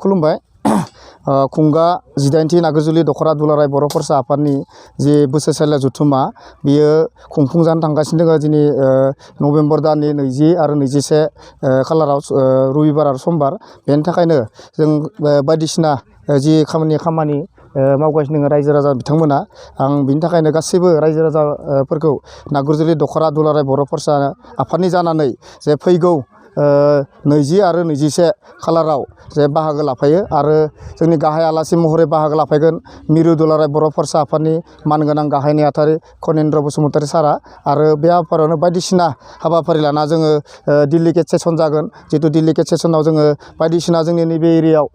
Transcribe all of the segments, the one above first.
खुलुमबाय खुंगा 18थि नागोजुलि दखरा दुलाराय बर' फरायसा आफादनि जे बोसोरसालिया जथुमा बियो खुंफुंजानो थांगासिनो दङ दिनै नभेम्बर दाननि 20 आरो 21 खालाराव रबिबार आरो समबार बेनि थाखायनो जों बायदिसिना जि खामानि मावगासिनो दङ रायजो राजा बिथांमोना आं बिनि थाखायनो गासैबो रायजो राजाफोरखौ नागोजुलि दखरा दुलाराय बर' फरायसा आफादनि जानानै जे फैगौ 20 आरो 21 खालाराव जे बाहागो लाफायो आरो जोंनि गाहाय आलासि महरै बाहागो लाफैगोन मिरु दुलाराय बर' फरायसा आफादनि मानगोनां गाहाय नेहाथारि खनेन्द्र बसुमतारी सारा आरो बे हाबाफारियावनो बायदिसिना हाबाफारि लाना जोङो डेलिगेट सेसन जागोन जितु डेलिगेट सेसनाव जोङो बायदिसिना जोंनि नैबे एरियायाव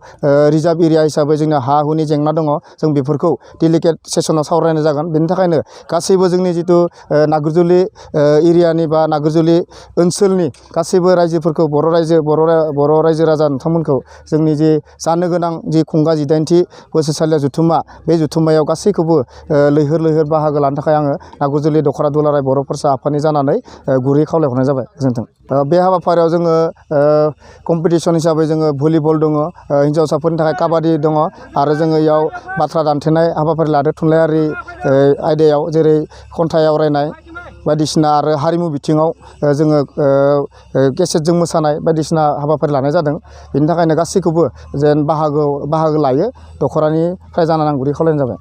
रिजार्भ एरिया हिसाबै जोंना हा हुनि जेंना दङ जों बेफोरखौ डेलिगेट सेसनाव सावरायनाय जागोन बेनि थाखायनो गासैबो जोंनि जितु नागोजुलि एरियानि बा नागोजुलि ओनसोलनि गासैबो रायजोफोरखौ बर' रायजो राजा नोंथांमोनखौ जोंनि जे जानो गोनां जि खुंगा 18थि बोसोरसालिया जथुमा बे जथुम्मायाव गासैखौबो लैहोर बाहागो लानो थाखाय आङो नागोजुलि दखरा दुलाराय बर' फरायसा आफादनि जानानै गुरै खावलायहरनाय जाबाय गोजोन्थों। बे हाबाफारियाव जोङो कम्पिटिसन हिसाबै जोङो भलिबल दङ हिन्जावसाफोरनि थाखाय काबादि दङ आरो जोङो इयाव बाथ्रा दान्थेनाय हाबाफारि लादो थुनलाइयारि आयदायाव जेरै खन्थाइ आवरायनाय बायदिसिना आरो हारिमु बिथिङाव जोङो केसेटजों मोसानाय बायदिसिना हाबाफारि लानाय जादों बेनि थाखायनो गासैखौबो जेन बाहागो लायो दखरानिफ्राय जानानै आं गुरै खावलायनाय जाबाय।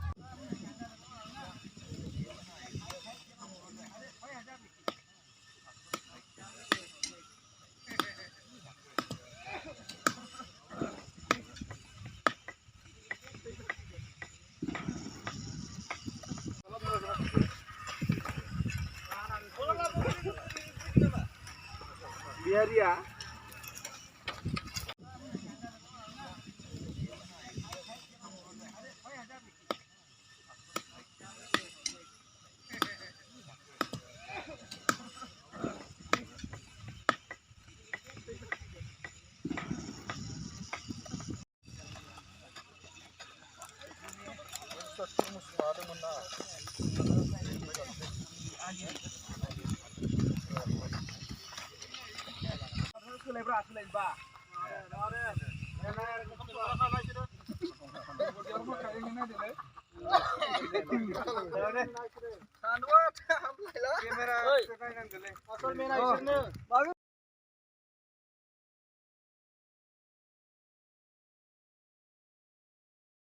Biaria. Kamera